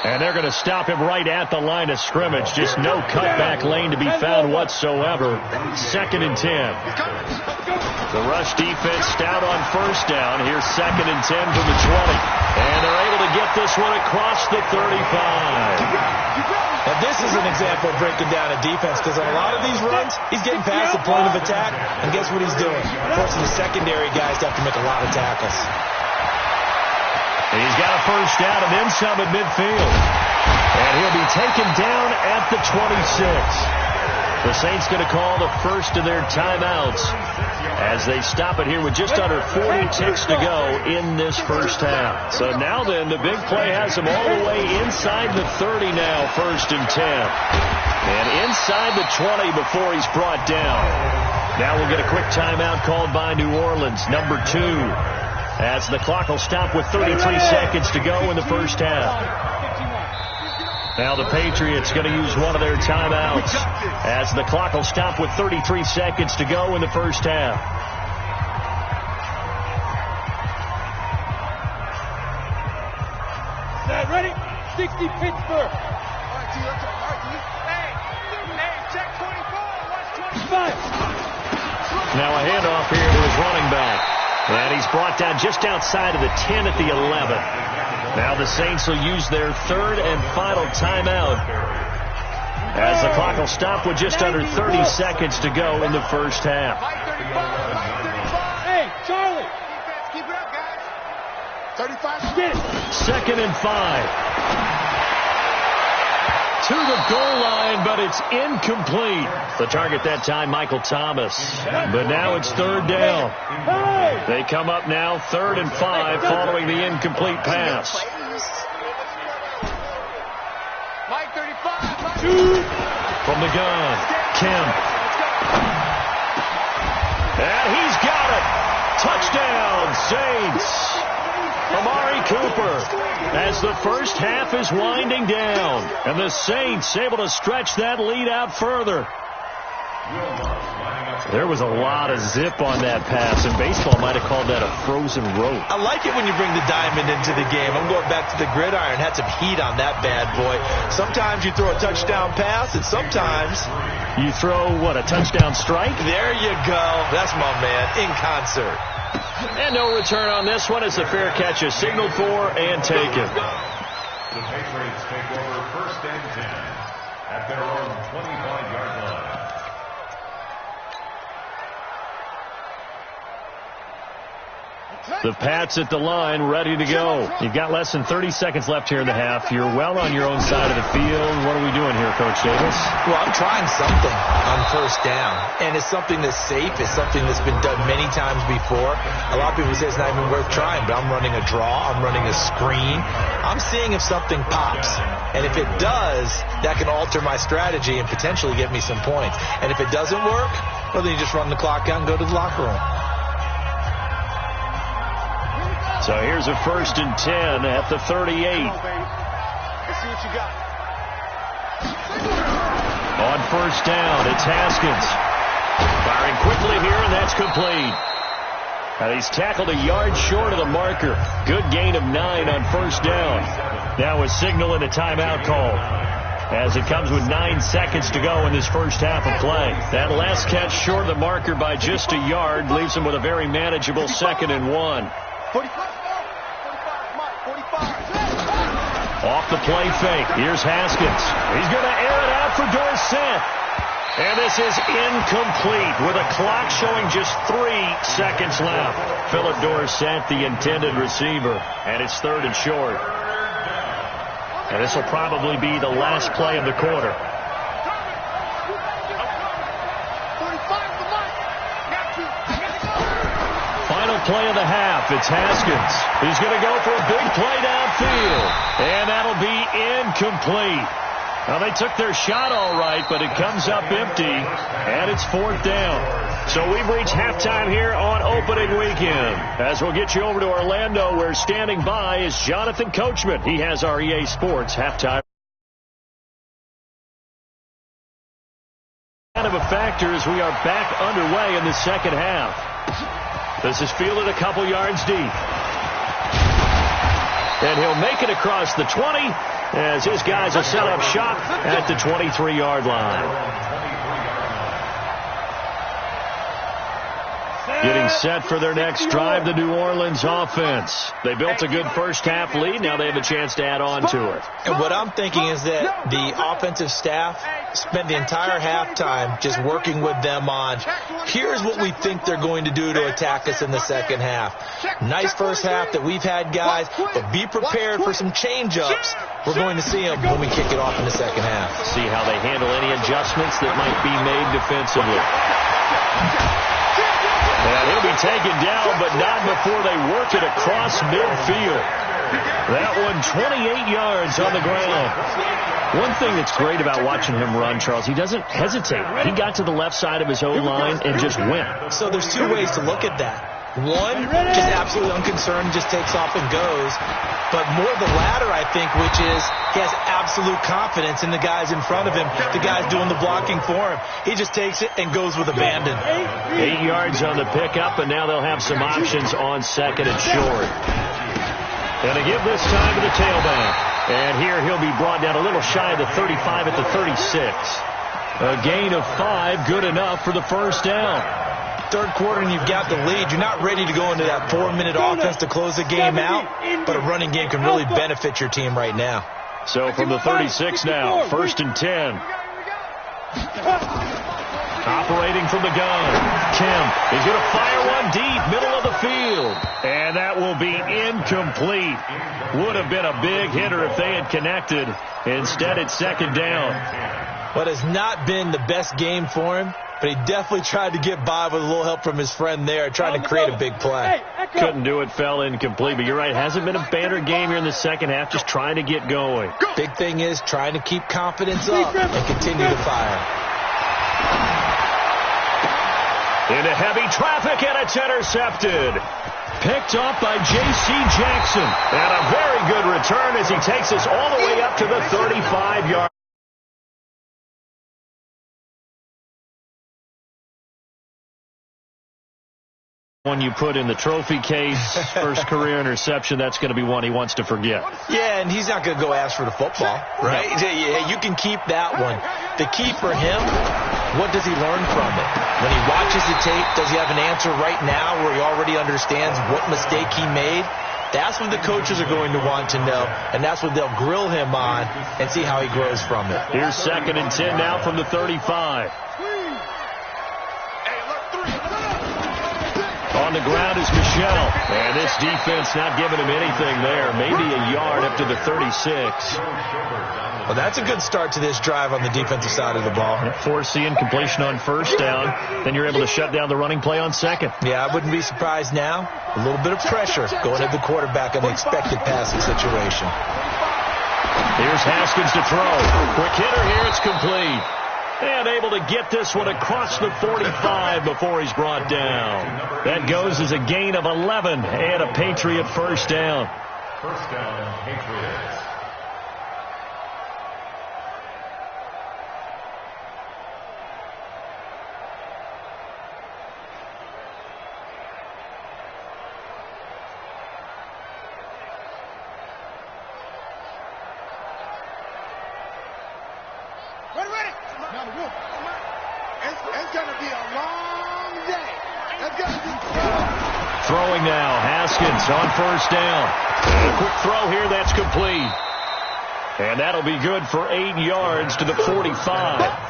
And they're going to stop him right at the line of scrimmage. Just no cutback lane to be found whatsoever. 2nd and 10. The rush defense stout on first down. Here's 2nd and 10 from the 20. And they're able to get this one across the 35. Now this is an example of breaking down a defense, because on a lot of these runs, he's getting past the point of attack, and guess what he's doing? Forcing the secondary guys to have to make a lot of tackles. He's got a first down and then some at midfield. And he'll be taken down at the 26. The Saints going to call the first of their timeouts as they stop it here with just under 40 ticks to go in this first half. So now then, the big play has him all the way inside the 30 now, 1st and 10. And inside the 20 before he's brought down. Now we'll get a quick timeout called by New Orleans, number 2. As the clock will stop with 33 seconds to go in the first half. Now the Patriots going to use one of their timeouts as the clock will stop with 33 seconds to go in the first half. Ready? 60 Pittsburgh. Hey, check 24. Watch 25. Now a handoff here to his running back. And he's brought down just outside of the 10 at the 11. Now the Saints will use their 3rd and final timeout as the clock will stop with just under 30 seconds to go in the first half. Hey, Charlie. Keep it up, guys. 35. Get it. 2nd and 5. To the goal line, but it's incomplete. The target that time, Michael Thomas. But now it's 3rd down. They come up now 3rd and 5 following the incomplete pass. Mike 35. From the gun, Kemp. And he's got it. Touchdown, Saints. Amari Cooper as the first half is winding down. And the Saints able to stretch that lead out further. There was a lot of zip on that pass, and baseball might have called that a frozen rope. I like it when you bring the diamond into the game. I'm going back to the gridiron. Had some heat on that bad boy. Sometimes you throw a touchdown pass, and sometimes you throw, what, a touchdown strike? There you go. That's my man, in concert. And no return on this one as the fair catch is signaled for and taken. The Patriots take over 1st and 10 at their own 25-yard line. The Pats at the line, ready to go. You've got less than 30 seconds left here in the half. You're well on your own side of the field. What are we doing here, Coach Davis? Well, I'm trying something on first down, and it's something that's safe. It's something that's been done many times before. A lot of people say it's not even worth trying, but I'm running a draw. I'm running a screen. I'm seeing if something pops, and if it does, that can alter my strategy and potentially get me some points. And if it doesn't work, well, then you just run the clock out and go to the locker room. So here's a 1st and 10 at the 38. Let's see what you got. On first down, it's Haskins. Firing quickly here, and that's complete. And he's tackled a yard short of the marker. Good gain of 9 on first down. Now a signal and a timeout call, as it comes with 9 seconds to go in this first half of play. That last catch short of the marker by just a yard leaves him with a very manageable 2nd and 1. 45. Off the play fake. Here's Haskins. He's going to air it out for Dorsett. And this is incomplete with a clock showing just 3 seconds left. Philip Dorsett, the intended receiver. And it's 3rd and short. And this will probably be the last play of the quarter. Final play of the half. It's Haskins. He's going to go for a big play downfield. And that'll be incomplete. Now, they took their shot all right, but it comes up empty, and it's 4th down. So we've reached halftime here on opening weekend. As we'll get you over to Orlando, where standing by is Jonathan Coachman. He has our EA Sports halftime. Kind of a factor as we are back underway in the second half. This is fielded a couple yards deep. And he'll make it across the 20 as his guys will set up shop at the 23-yard line. Getting set for their next drive, the New Orleans offense. They built a good first-half lead. Now they have a chance to add on to it. And what I'm thinking is that the offensive staff spent the entire halftime just working with them on, here's what we think they're going to do to attack us in the second half. Nice first half that we've had, guys, but be prepared for some change-ups. We're going to see them when we kick it off in the second half. See how they handle any adjustments that might be made defensively. And he'll be taken down, but not before they work it across midfield. That one 28 yards on the ground. One thing that's great about watching him run, Charles, he doesn't hesitate. He got to the left side of his own line and just went. So there's two ways to look at that. One, just absolutely unconcerned, just takes off and goes. But more the latter, I think, which is he has absolute confidence in the guys in front of him, the guys doing the blocking for him. He just takes it and goes with abandon. 8 yards on the pickup, and now they'll have some options on second and short. And they give this time to the tailback. And here he'll be brought down a little shy of the 35 at the 36. A gain of 5, good enough for the first down. Third quarter and you've got the lead. You're not ready to go into that 4-minute offense to close the game out, but a running game can really benefit your team right now. So from the 36 now, 1st and 10. Operating from the gun. Kim is going to fire one deep, middle of the field. And that will be incomplete. Would have been a big hitter if they had connected. Instead, it's second down. What has not been the best game for him, but he definitely tried to get by with a little help from his friend there, trying to create a big play. Couldn't do it, fell incomplete. But you're right, hasn't been a banner game here in the second half, just trying to get going. Big thing is trying to keep confidence up and continue to fire. Into heavy traffic, and it's intercepted. Picked up by J.C. Jackson. And a very good return as he takes us all the way up to the 35-yard. One you put in the trophy case, first career interception, that's going to be one he wants to forget. Yeah, and he's not going to go ask for the football, right? Yeah, you can keep that one. The key for him, what does he learn from it? When he watches the tape, does he have an answer right now where he already understands what mistake he made? That's what the coaches are going to want to know, and that's what they'll grill him on and see how he grows from it. Here's 2nd and 10 now from the 35. On the ground is Michelle. And this defense not giving him anything there. Maybe a yard up to the 36. Well, that's a good start to this drive on the defensive side of the ball. Force the incompletion on first down. Then you're able to shut down the running play on second. Yeah, I wouldn't be surprised now. A little bit of pressure going at the quarterback on the expected passing situation. Here's Haskins to throw. Quick hitter here. It's complete. And able to get this one across the 45 before he's brought down. That goes as a gain of 11 and a Patriot first down. First down, Patriots. It's going to be a long day. Throwing now, Haskins on first down. And a quick throw here, that's complete. And that'll be good for 8 yards to the 45.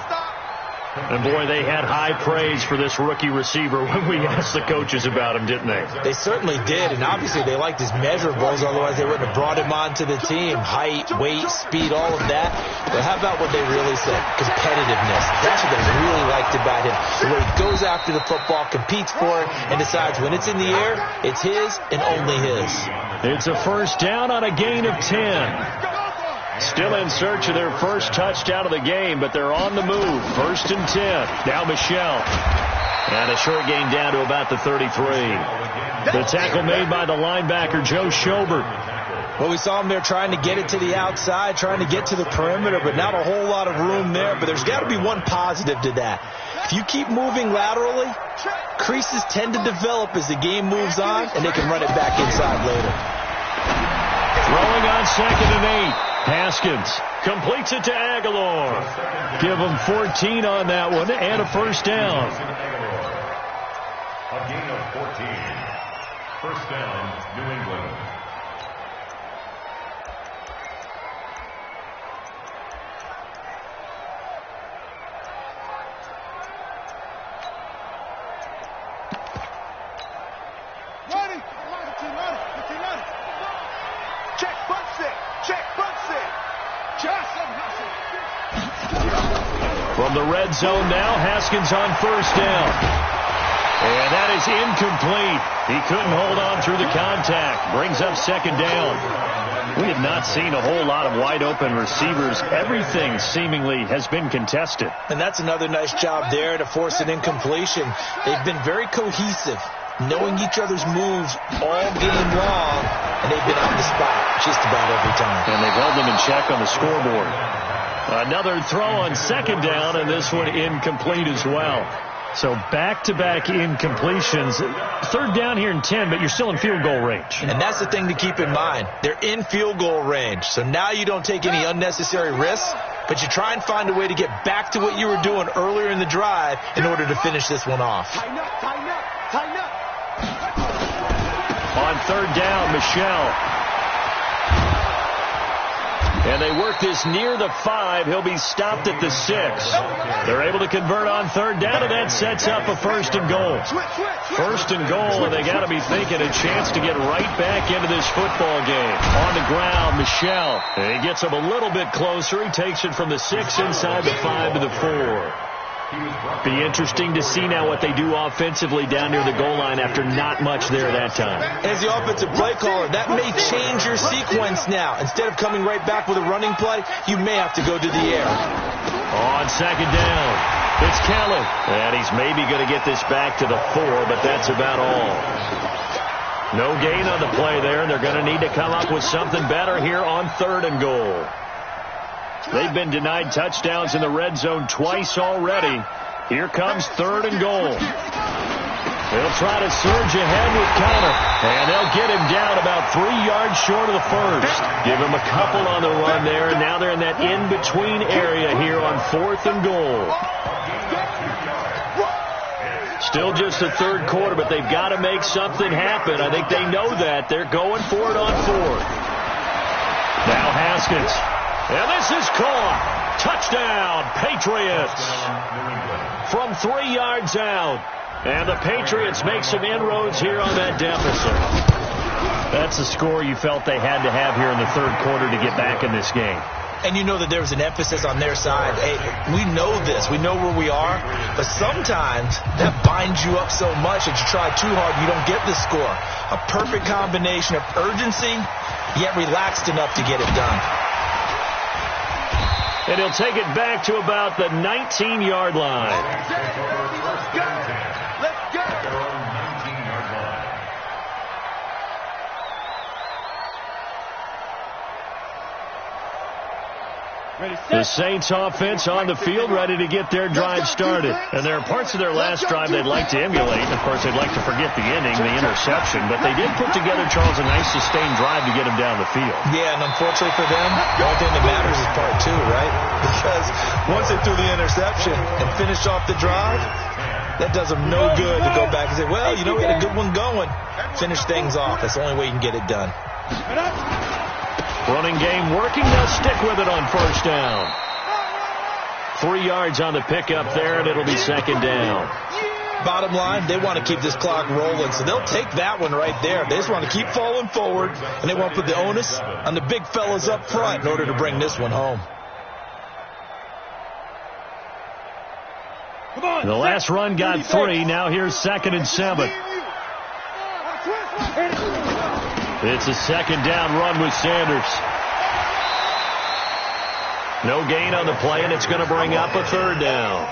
And, boy, they had high praise for this rookie receiver when we asked the coaches about him, didn't they? They certainly did, and obviously they liked his measurables, otherwise they wouldn't have brought him onto the team. Height, weight, speed, all of that. But how about what they really said? Competitiveness. That's what they really liked about him. The way he goes after the football, competes for it, and decides when it's in the air, it's his and only his. It's a first down on a gain of 10. Still in search of their first touchdown of the game, but they're on the move. 1st and 10. Now Michelle. And a short gain down to about the 33. The tackle made by the linebacker, Joe Schobert. Well, we saw him there trying to get it to the outside, trying to get to the perimeter, but not a whole lot of room there. But there's got to be one positive to that. If you keep moving laterally, creases tend to develop as the game moves on, and they can run it back inside later. Throwing on 2nd and 8. Haskins completes it to Aguilar. Give him 14 on that one and a first down. A gain of 14. First down, New England. From the red zone now, Haskins on first down. And that is incomplete. He couldn't hold on through the contact. Brings up 2nd down. We have not seen a whole lot of wide open receivers. Everything seemingly has been contested. And that's another nice job there to force an incompletion. They've been very cohesive, knowing each other's moves all game long, and they've been on the spot just about every time. And they've held them in check on the scoreboard. Another throw on 2nd down, and this one incomplete as well. So back-to-back incompletions. 3rd down here in 10, but you're still in field goal range. And that's the thing to keep in mind. They're in field goal range. So now you don't take any unnecessary risks, but you try and find a way to get back to what you were doing earlier in the drive in order to finish this one off. Tighten up, tighten up, tighten up. On 3rd down, Michel. And they work this near the 5. He'll be stopped at the 6. They're able to convert on 3rd down, and that sets up a 1st and goal. 1st and goal, and they got to be thinking a chance to get right back into this football game. On the ground, Michel. He gets him a little bit closer. He takes it from the 6 inside the 5 to the 4. Be interesting to see now what they do offensively down near the goal line after not much there that time. As the offensive play caller, that may change your sequence now. Instead of coming right back with a running play, you may have to go to the air. On 2nd down, it's Kelly. And he's maybe going to get this back to the 4, but that's about all. No gain on the play there, and they're going to need to come up with something better here on 3rd and goal. They've been denied touchdowns in the red zone twice already. Here comes 3rd and goal. They'll try to surge ahead with Conner, and they'll get him down about 3 yards short of the 1st. Give him a couple on the run there, and now they're in that in-between area here on 4th and goal. Still just the 3rd quarter, but they've got to make something happen. I think they know that. They're going for it on 4th. Now Haskins. And this is caught. Touchdown, Patriots. From 3 yards out. And the Patriots make some inroads here on that deficit. That's the score you felt they had to have here in the 3rd quarter to get back in this game. And you know that there was an emphasis on their side. Hey, we know this. We know where we are. But sometimes that binds you up so much that you try too hard, you don't get the score. A perfect combination of urgency, yet relaxed enough to get it done. And he'll take it back to about the 19-yard line. The Saints offense on the field, ready to get their drive started. And there are parts of their last drive they'd like to emulate. Of course, they'd like to forget the inning, the interception. But they did put together, Charles, a nice sustained drive to get him down the field. Yeah, and unfortunately for them, the only thing that matters is part 2, right? Because once they threw the interception and finished off the drive, that does them no good to go back and say, well, you know, we had a good one going. Finish things off. That's the only way you can get it done. Running game working. They'll stick with it on 1st down. 3 yards on the pickup there, and it'll be 2nd down. Bottom line, they want to keep this clock rolling, so they'll take that one right there. They just want to keep falling forward, and they want to put the onus on the big fellas up front in order to bring this one home. The last run got 3. Now here's 2nd and 7. It's a 2nd down run with Sanders. No gain on the play, and it's going to bring up a 3rd down.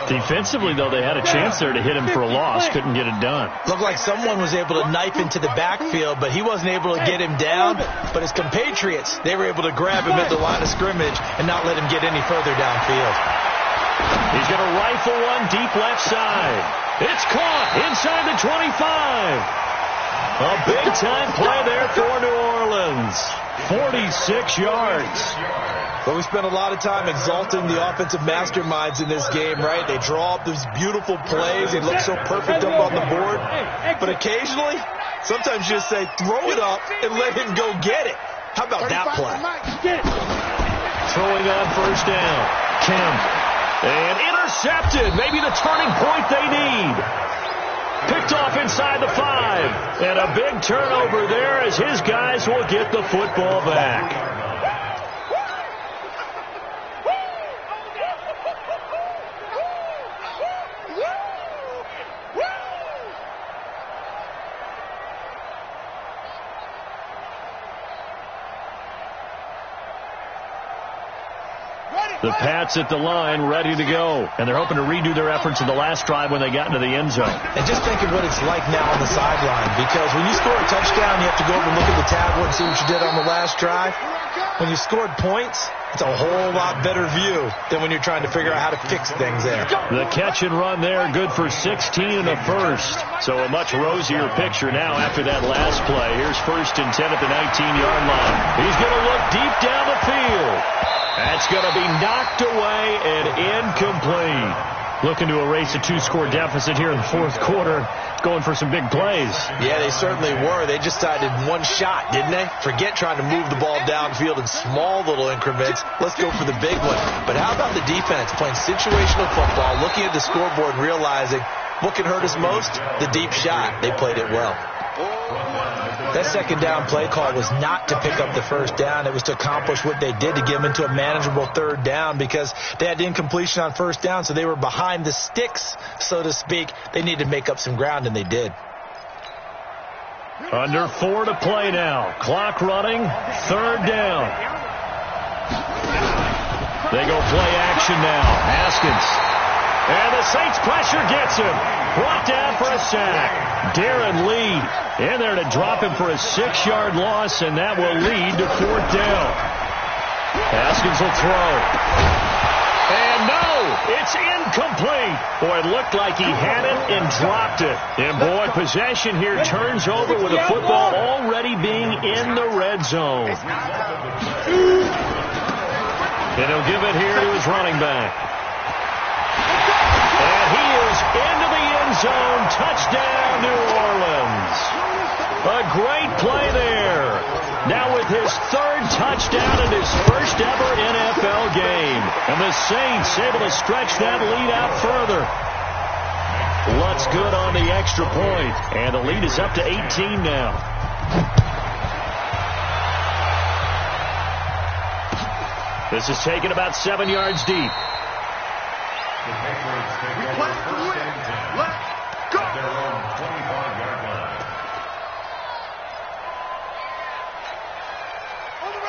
Defensively, though, they had a chance there to hit him for a loss. Couldn't get it done. Looked like someone was able to knife into the backfield, but he wasn't able to get him down. But his compatriots, they were able to grab him at the line of scrimmage and not let him get any further downfield. He's going to rifle one deep left side. It's caught inside the 25. A big-time play there for New Orleans. 46 yards. But we spent a lot of time exalting the offensive masterminds in this game, right? They draw up these beautiful plays. They look so perfect up on the board. But occasionally, sometimes you just say, throw it up and let him go get it. How about that play? Throwing on first down. Kemp. And intercepted. Maybe the turning point they need. Picked off inside the 5. And a big turnover there as his guys will get the football back. The Pats at the line, ready to go. And they're hoping to redo their efforts in the last drive when they got into the end zone. And just think of what it's like now on the sideline. Because when you score a touchdown, you have to go over and look at the tablet and see what you did on the last drive. When you scored points, it's a whole lot better view than when you're trying to figure out how to fix things there. The catch and run there, good for 16 in the first. So a much rosier picture now after that last play. Here's 1st and 10 at the 19-yard line. He's going to look deep down the field. That's going to be knocked away and incomplete. Looking to erase a 2-score deficit here in the fourth quarter. Going for some big plays. Yeah, they certainly were. They just decided one shot, didn't they? Forget trying to move the ball downfield in small little increments. Let's go for the big one. But how about the defense playing situational football, looking at the scoreboard and realizing what can hurt us most? The deep shot. They played it well. That second down play call was not to pick up the first down. It was to accomplish what they did, to get them into a manageable third down, because they had incompletion on first down, so they were behind the sticks, so to speak. They needed to make up some ground, and they did. Under 4 to play now. Clock running. Third down. They go play action now. Haskins. And the Saints pressure gets him. Brought down for a sack. Darren Lee in there to drop him for a 6-yard loss, and that will lead to 4th down. Haskins will throw. And no, it's incomplete. Boy, it looked like he had it and dropped it. And boy, possession here turns over with the football already being in the red zone. And he'll give it here to his running back. And he is into the end zone. Touchdown, New Orleans. A great play there. Now with his 3rd touchdown in his first ever NFL game. And the Saints able to stretch that lead out further. Lutz good on the extra point. And the lead is up to 18 now. This is taken about 7 yards deep. The Patriots take over 1st and 10 at their own 25-yard line.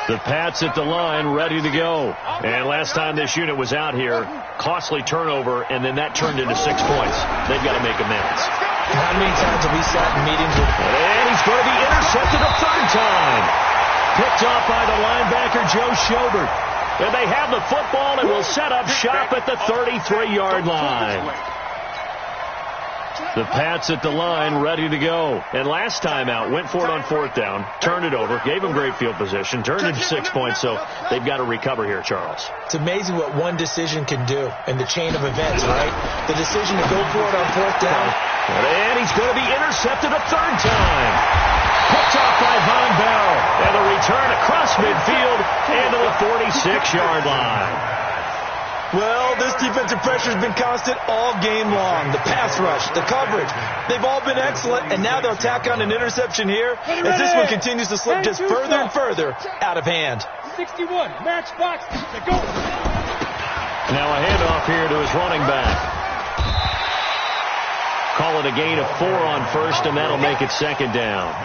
The Pats at the line, ready to go. And last time this unit was out here, costly turnover, and then that turned into 6 points. They've got to make amends. How many times have we sat in meetings with... And he's going to be intercepted a 3rd time. Picked off by the linebacker, Joe Schobert. And they have the football and will set up shop at the 33-yard line. The Pats at the line, ready to go. And last time out, went for it on 4th down, turned it over, gave them great field position, turned it into 6 points, so they've got to recover here, Charles. It's amazing what one decision can do in the chain of events, right? The decision to go for it on 4th down. And he's going to be intercepted a 3rd time. Picked off by Von Bell. And the return across midfield into the 46-yard line. Well, this defensive pressure has been constant all game long. The pass rush, the coverage, they've all been excellent, and now they'll tack on an interception here as this one continues to slip just further and further out of hand. 61, matchbox, to go. Now a handoff here to his running back. Call it a gain of 4 on 1st, and that'll make it 2nd down.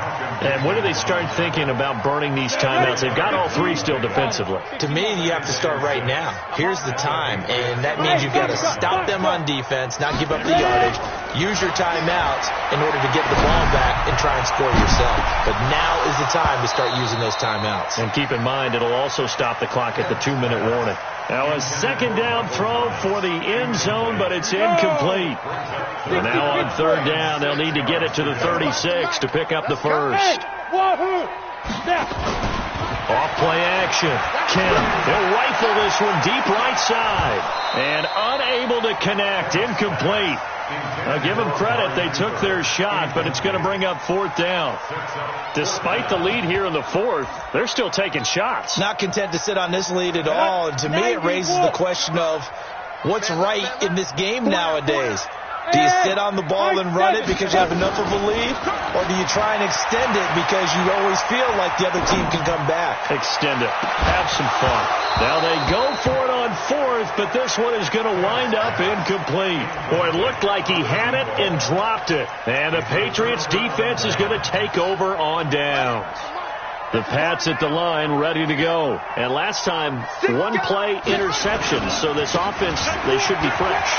And when do they start thinking about burning these timeouts? They've got all three still defensively. To me, you have to start right now. Here's the time, and that means you've got to stop them on defense, not give up the yardage, use your timeouts in order to get the ball back and try and score yourself. But now is the time to start using those timeouts. And keep in mind, it'll also stop the clock at the 2-minute warning. Now a second down throw for the end zone, but it's incomplete. And now on third down, they'll need to get it to the 36 to pick up the first. Off play action. Kemp, he'll rifle this one deep right side. And unable to connect. Incomplete. Give them credit. They took their shot, but it's going to bring up fourth down. Despite the lead here in the fourth, they're still taking shots. Not content to sit on this lead at all. And to me, it raises the question of what's right in this game nowadays. Do you sit on the ball and run it because you have enough of a lead? Or do you try and extend it because you always feel like the other team can come back? Extend it. Have some fun. Now they go for it on fourth, but this one is going to wind up incomplete. Boy, it looked like he had it and dropped it. And the Patriots defense is going to take over on downs. The Pats at the line ready to go. And last time, one-play interception. So this offense, they should be fresh.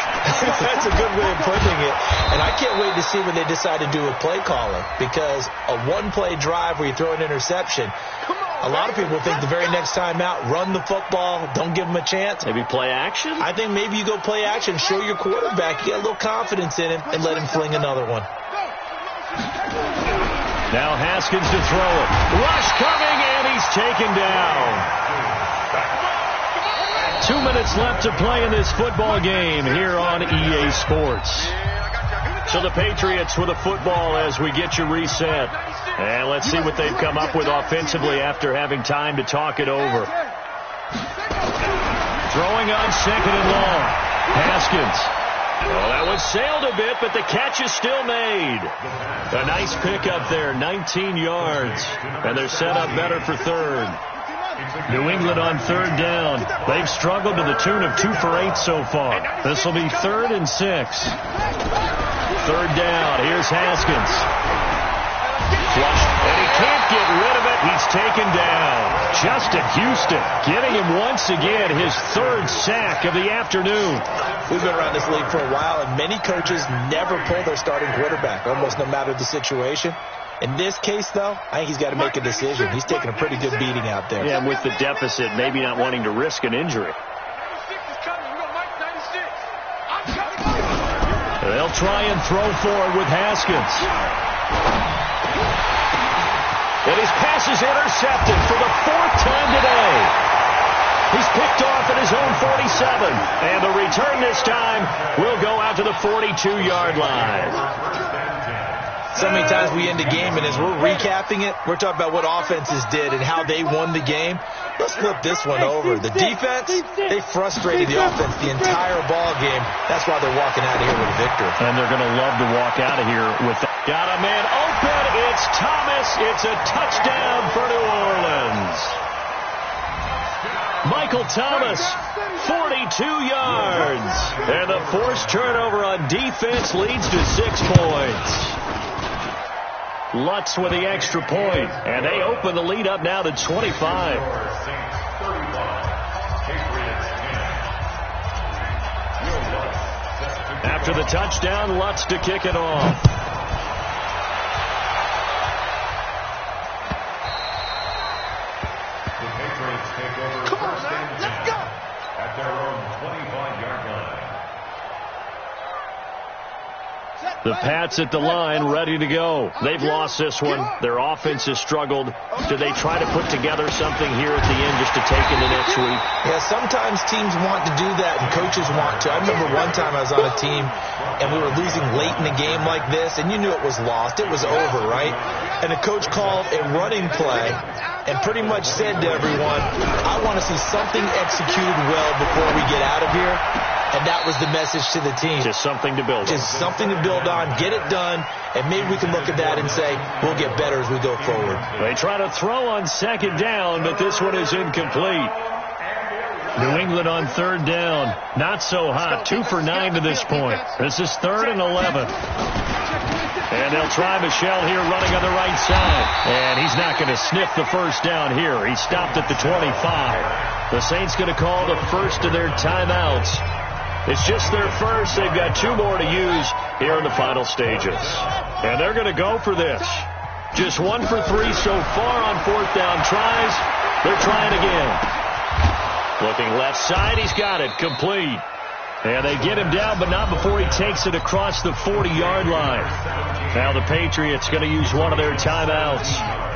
That's a good way of putting it. And I can't wait to see when they decide to do a play calling. Because a one-play drive where you throw an interception, a lot of people think the very next time out, run the football, don't give them a chance. Maybe play action? I think maybe you go play action, show your quarterback, you get a little confidence in him, and let him fling another one. Now Haskins to throw it. Rush coming, and he's taken down. 2 minutes left to play in this football game here on EA Sports. So the Patriots with a football as we get you reset. And let's see what they've come up with offensively after having time to talk it over. Throwing on second and long. Haskins. Well, that one sailed a bit, but the catch is still made. A nice pickup there, 19 yards. And they're set up better for third. New England on third down. They've struggled to the tune of 2 for 8 so far. This will be 3rd and 6. Third down. Here's Haskins. Flush, and he can't get rid of it. He's taken down. Justin Houston getting him once again his 3rd sack of the afternoon. We've been around this league for a while, and many coaches never pull their starting quarterback, almost no matter the situation. In this case, though, I think he's got to make a decision. He's taking a pretty good beating out there. Yeah, and with the deficit, maybe not wanting to risk an injury. They'll try and throw forward with Haskins. And his pass is intercepted for the 4th time today. He's picked off at his own 47. And the return this time will go out to the 42-yard line. So many times we end a game, and as we're recapping it, we're talking about what offenses did and how they won the game. Let's flip this one over. The defense, they frustrated the offense the entire ball game. That's why they're walking out of here with a victory. And they're going to love to walk out of here with that. Got a man open. It's Thomas. It's a touchdown for New Orleans. Michael Thomas, 42 yards. And the forced turnover on defense leads to 6 points. Lutz with the extra point, and they open the lead up now to 25. After the touchdown, Lutz to kick it off. The Patriots take over first and 10 at their own 25-yard line. The Pats at the line, ready to go. They've lost this one. Their offense has struggled. Do they try to put together something here at the end just to take into next week? Yeah, sometimes teams want to do that, and coaches want to. I remember one time I was on a team, and we were losing late in a game like this, and you knew it was lost. It was over, right? And the coach called a running play and pretty much said to everyone, I want to see something executed well before we get out of here. And that was the message to the team. Just something to build on. Just something to build on, get it done, and maybe we can look at that and say, we'll get better as we go forward. They try to throw on second down, but this one is incomplete. New England on third down. Not so hot. 2 for 9 to this point. This is 3rd and 11. And they'll try Michel here running on the right side. And he's not going to sniff the first down here. He stopped at the 25. The Saints going to call the first of their timeouts. It's just their first. They've got 2 more to use here in the final stages. And they're going to go for this. Just 1 for 3 so far on 4th down tries. They're trying again. Looking left side. He's got it. Complete. And they get him down, but not before he takes it across the 40-yard line. Now the Patriots going to use one of their timeouts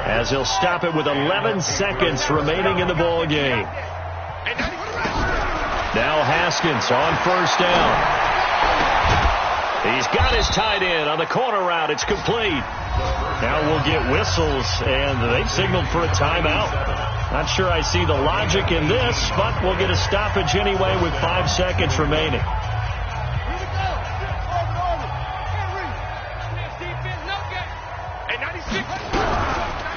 as they'll stop it with 11 seconds remaining in the ball game. Now Haskins on 1st down. He's got his tight end on the corner route. It's complete. Now we'll get whistles, and they've signaled for a timeout. Not sure I see the logic in this, but we'll get a stoppage anyway with 5 seconds remaining.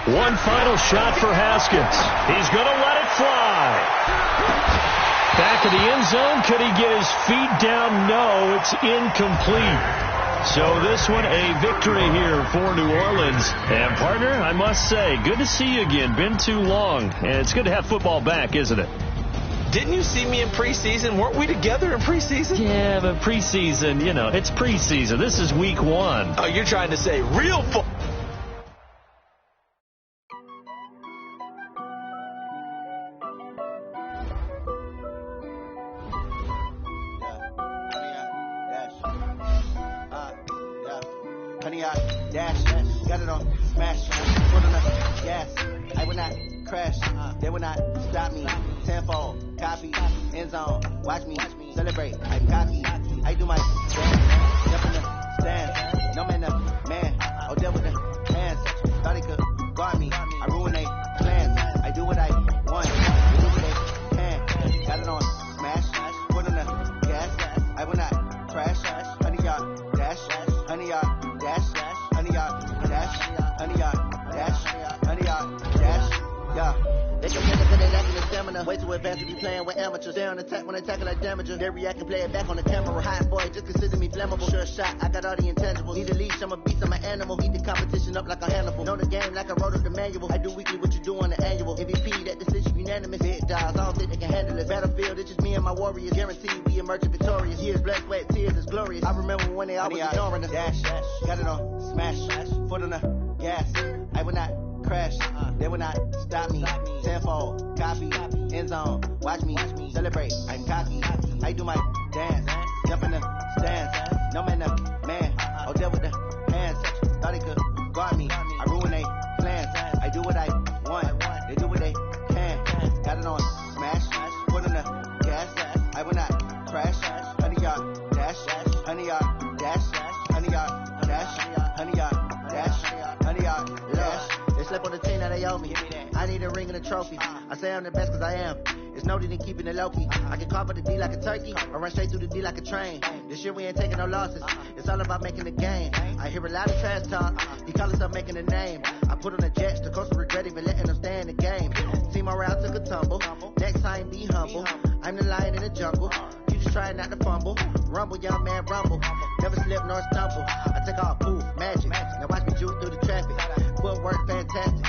One final shot for Haskins. He's going to let it fly. Back of the end zone. Could he get his feet down? No, it's incomplete. So this one a victory here for New Orleans. And, partner, I must say, good to see you again. Been too long. And it's good to have football back, isn't it? Didn't you see me in preseason? Weren't we together in preseason? Yeah, but preseason, you know, it's preseason. This is week 1. Oh, you're trying to say real football. Got it on smash, put on the gas. I will not crash, they will not stop me. Tenfold, copy, end zone. Watch me celebrate. I'm cocky. I do my dance, jump in the stand. No man, man. Oh, deal with the hands. Thought he could guard me. I ruin they plans. I do what I want. They do what they can. Got it on smash, put on the gas. I will not crash. 100-yard dash, 100-yard dash. 100-yard dash, 100-yard dash, 100-yard dash, yeah. They can get it, they lacking the stamina. Way too advanced to be playing with amateurs. They on attack when they tackle like damagers. They react and play it back on the camera. Hot boy, just consider me flammable. Sure shot, I got all the intangibles. Need a leash, I'm a beast, I'm an animal. Heat the competition up like a handful. Know the game like I wrote up the manual. I do weekly what you do on the annual. MVP, that decision unanimous. Big dogs, I don't think they can handle it. Battlefield, it's just me and my warriors. Guaranteed we emerge victorious. Years, blood, sweat, tears, it's glorious. I remember when they always ignoring us. Dash, got it on smash, foot on the gas. I will not crash, they will not stop me. Tenfold, copy, end zone. Watch me celebrate. I'm cocky. I do my dance, jump in the stands. No man, man. Oh, deal with the hands. Thought he could guard me. I ruin they plans. I do what I want. They do what they can. Got it on smash, put on the gas. I will not crash. 100-yard dash, 100-yard dash, 100-yard dash, 100-yard dash, 100-yard dash. They slept on the team, now they owe me. I need a ring and a trophy. I say I'm the best cause I am. It's no need in keeping it low-key. I can carve the D like a turkey, or run straight through the D like a train. This year we ain't taking no losses. It's all about making the game. I hear a lot of trash talk. He call himself making a name. I put on the Jets, the coach will regret even letting them stay in the game. Team morale took a tumble. Next time be humble. I'm the lion in the jungle. You just try not to fumble. Rumble, young man, rumble. Never slip nor stumble. I take off, poof, magic. Now watch me juke through the traffic. Footwork fantastic.